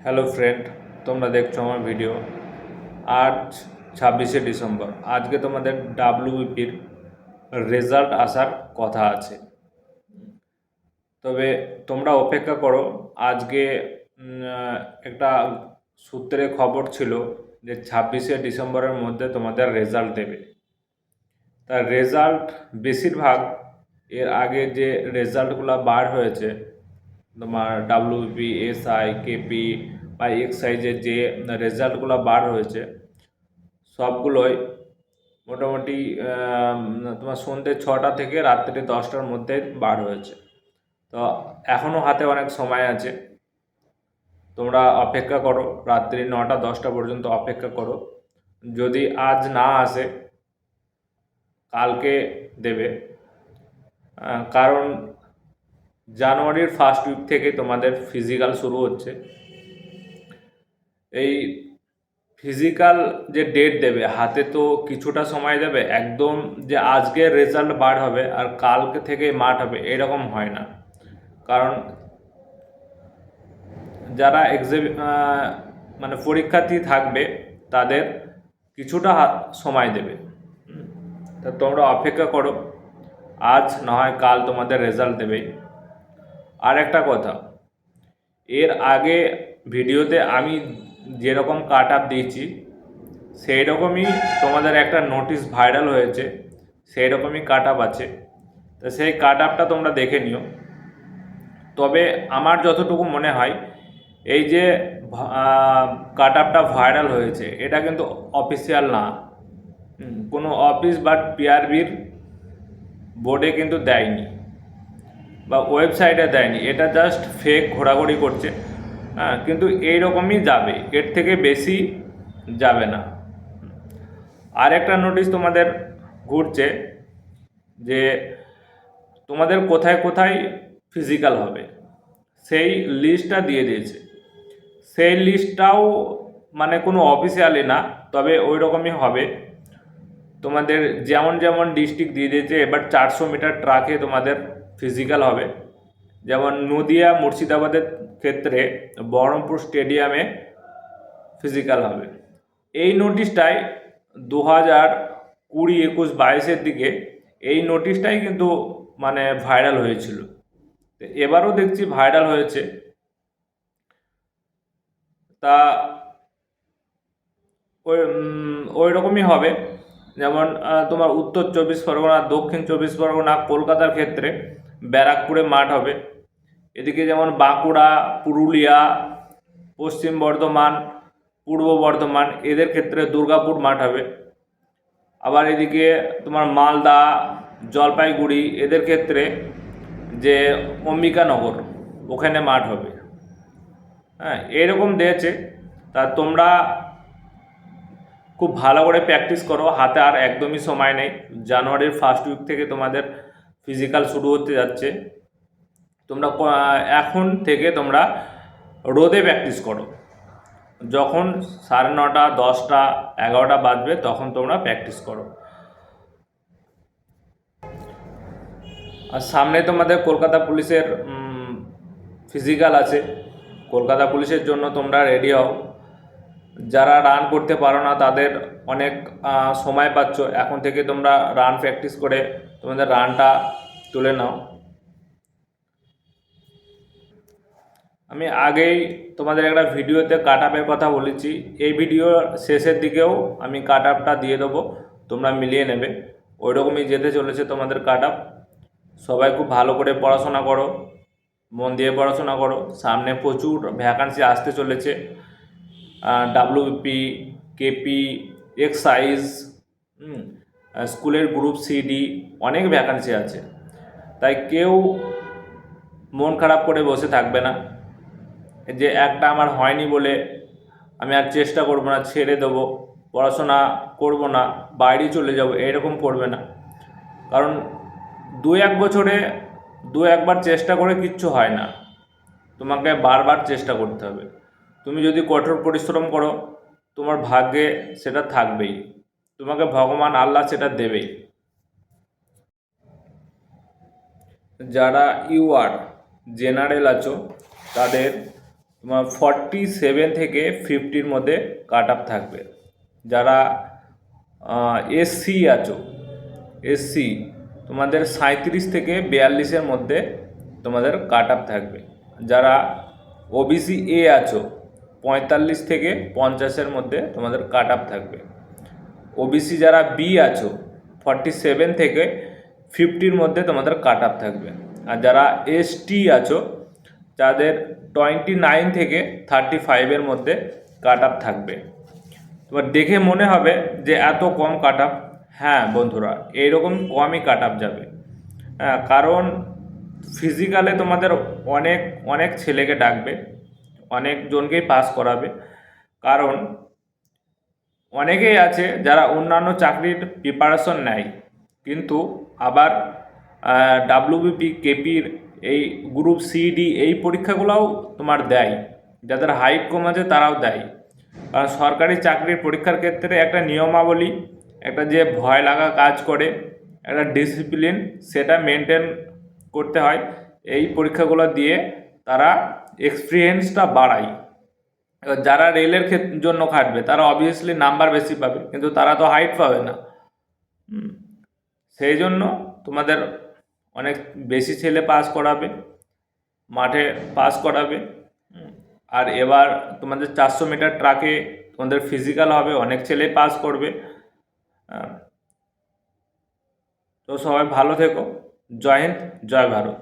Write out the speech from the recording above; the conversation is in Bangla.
হ্যালো ফ্রেন্ড, তোমরা দেখছো আমার ভিডিও। আজ 26শে ডিসেম্বর। আজকে তোমাদের ডাব্লিউবিপির রেজাল্ট আসার কথা আছে। তবে তোমরা অপেক্ষা করো। আজকে একটা সূত্রে খবর ছিল যে 26শে ডিসেম্বরের মধ্যে তোমাদের রেজাল্ট দেবে। তার রেজাল্ট বেশিরভাগ এর আগে যে রেজাল্টগুলো বার হয়েছে, তোমার ডাব্লিউপি, এসআই, কেপি বা এক্সাইজের যে রেজাল্টগুলো বার হয়েছে সবগুলোই মোটামুটি তোমার সন্ধ্যে 6টা থেকে রাত্রি 10টার মধ্যে বার হয়েছে। তো এখনও হাতে অনেক সময় আছে, তোমরা অপেক্ষা করো, রাত্রি 9টা 10টা পর্যন্ত অপেক্ষা করো। যদি আজ না আসে কালকে দেবে, কারণ জানুয়ারির ফার্স্ট উইক থেকে তোমাদের ফিজিক্যাল শুরু হচ্ছে। এই ফিজিক্যাল যে ডেট দেবে হাতে তো কিছুটা সময় দেবে, একদম যে আজকে রেজাল্ট বার হবে আর কালকে থেকে মাঠ হবে এরকম হয় না। কারণ যারা মানে পরীক্ষার্থী থাকবে তাদের কিছুটা সময় দেবে। তা তোমরা অপেক্ষা করো, আজ না হয় কাল তোমাদের রেজাল্ট দেবেই। আর একটা কথা, এর আগে ভিডিওতে আমি যেরকম কাট আপ দিয়েছি সেই রকমই তোমাদের একটা নোটিশ ভাইরাল হয়েছে, সেই রকমই কাট আপ আছে। তো সেই কাট আপটা তোমরা দেখে নিও। তবে আমার যতটুকু মনে হয় এই যে কাট আপটা ভাইরাল হয়েছে এটা কিন্তু অফিসিয়াল না, কোনো অফিস বা পিআরবির বোর্ডে কিন্তু দেয়নি বা ওয়েবসাইটে দেয়নি, এটা জাস্ট ফেক ঘোরাঘুরি করছে। হ্যাঁ, কিন্তু এইরকমই যাবে, এর থেকে বেশি যাবে না। আর একটা নোটিশ তোমাদের ঘুরছে যে তোমাদের কোথায় কোথায় ফিজিক্যাল হবে সেই লিস্টটা দিয়ে দিয়েছে। সেই লিস্টটাও মানে কোনো অফিসিয়ালি না, তবে ওই রকমই হবে। তোমাদের যেমন যেমন ডিস্ট্রিক্ট দিয়ে দিয়েছে, এবার 400 মিটার ট্রাকে তোমাদের ফিজিক্যাল হবে। যেমন নদিয়া মুর্শিদাবাদের ক্ষেত্রে বহরমপুর স্টেডিয়ামে ফিজিক্যাল হবে। এই নোটিশটাই 2020, 21, 22-এর দিকে এই নোটিশটাই কিন্তু মানে ভাইরাল হয়েছিল। এবারও দেখছি ভাইরাল হয়েছে। তা ওই রকমই হবে। যেমন তোমার উত্তর 24 পরগনা, দক্ষিণ 24 পরগনা, কলকাতার ক্ষেত্রে ব্যারাকপুরে মাঠ হবে। এদিকে যেমন বাঁকুড়া, পুরুলিয়া, পশ্চিম বর্ধমান, পূর্ব বর্ধমান এদের ক্ষেত্রে দুর্গাপুর মাঠ হবে। আবার এদিকে তোমার মালদা, জলপাইগুড়ি এদের ক্ষেত্রে যে অম্বিকানগর ওখানে মাঠ হবে। হ্যাঁ, এরকম দিয়েছে। তা তোমরা খুব ভালো করে প্র্যাকটিস করো, হাতে আর একদমই সময় নেই। জানুয়ারির ফার্স্ট উইক থেকে তোমাদের ফিজিক্যাল শুরু হতে যাচ্ছে। তোমরা এখন থেকে তোমরা রোদে প্র্যাকটিস করো, যখন 9:30, 10টা, 11টা বাজবে তখন তোমরা প্র্যাকটিস করো। আর সামনে তোমাদের কলকাতা পুলিশের ফিজিক্যাল আছে। কলকাতা পুলিশের জন্য তোমরা রেডি হও। যারা রান করতে পারো না তাদের অনেক সময় পাচ্ছ, এখন থেকে তোমরা রান প্র্যাকটিস করে তোমাদের রানটা তুলে নাও। আমি আগেই তোমাদের একটা ভিডিওতে কাট আপের কথা বলেছি, এই ভিডিওর শেষের দিকেও আমি কাট আপটা দিয়ে দেবো, তোমরা মিলিয়ে নেবে। ওই রকমই যেতে চলেছে তোমাদের কাট আপ। সবাই খুব ভালো করে পড়াশোনা করো, মন দিয়ে পড়াশোনা করো। সামনে প্রচুর ভ্যাকান্সি আসতে চলেছে। ডাব্লিউপি, কেপি, এক্সাইজ, স্কুলের গ্রুপ সিডি অনেক ভ্যাকান্সি আছে। তাই কেউ মন খারাপ করে বসে থাকবে না যে একটা আমার হয়নি বলে আমি আর চেষ্টা করব না, ছেড়ে দেবো, পড়াশোনা করব না, বাইরে চলে যাব, এরকম করবে না। কারণ 2-1 বছরে 2-1বার চেষ্টা করে কিচ্ছু হয় না, তোমাকে বারবার চেষ্টা করতে হবে। তুমি যদি কঠোর পরিশ্রম করো তোমার ভাগ্যে সেটা থাকবেই, তোমাকে ভগবান আল্লাহ সেটা দেবেই। যারা ইউআর জেনারেল আছো তাদের তোমার 47 থেকে 50-র মধ্যে কাট অফ থাকবে। যারা এসসি আছো, এসসি তোমাদের 37 থেকে 42-এর মধ্যে তোমাদের কাট অফ থাকবে। যারা ওবিসি এ আছো 45 থেকে 50-এর মধ্যে তোমাদের কাট অফ থাকবে। ওবিসি যারা বি আছো 47 থেকে 50-র মধ্যে তোমাদের কাট অফ থাকবে। আর যারা এসটি আছো যাদের 29 থেকে 35-এর মধ্যে কাট অফ থাকবে। এবার দেখে মনে হবে যে এত কম কাট অফ, হ্যাঁ বন্ধুরা এইরকম কমই কাট অফ যাবে। হ্যাঁ, কারণ ফিজিক্যালে তোমাদের অনেক অনেক ছেলেকে ডাকবে, অনেকজনকেই পাস করাবে। কারণ অনেকেই আছে যারা অন্যান্য চাকরির প্রিপারেশন নেয়, কিন্তু আবার ডাব্লিউবিপি কেপির এই গ্রুপ সি ডি এই পরীক্ষাগুলোও তোমার দেয়। যাদের হাইট কম আছে তারাও দেয়। কারণ সরকারি চাকরির পরীক্ষার ক্ষেত্রে একটা নিয়মাবলী, একটা যে ভয় লাগা কাজ করে, একটা ডিসিপ্লিন সেটা মেনটেন করতে হয়। এই পরীক্ষাগুলো দিয়ে তারা এক্সপিরিয়েন্সটা বাড়ায়। এবার যারা রেলের জন্য খাটবে তারা অবভিয়াসলি নাম্বার বেশি পাবে, কিন্তু তারা তো হাইট পাবে না। সেই জন্য তোমাদের অনেক বেশি ছেলে পাস করাবে, মাঠে পাস করাবে। আর এবার তোমাদের 400 মিটার ট্রাকে তোমাদের ফিজিক্যাল হবে, অনেক ছেলে পাস করবে। তো সবাই ভালো থেকো। জয় হিন্দ, জয় ভারত।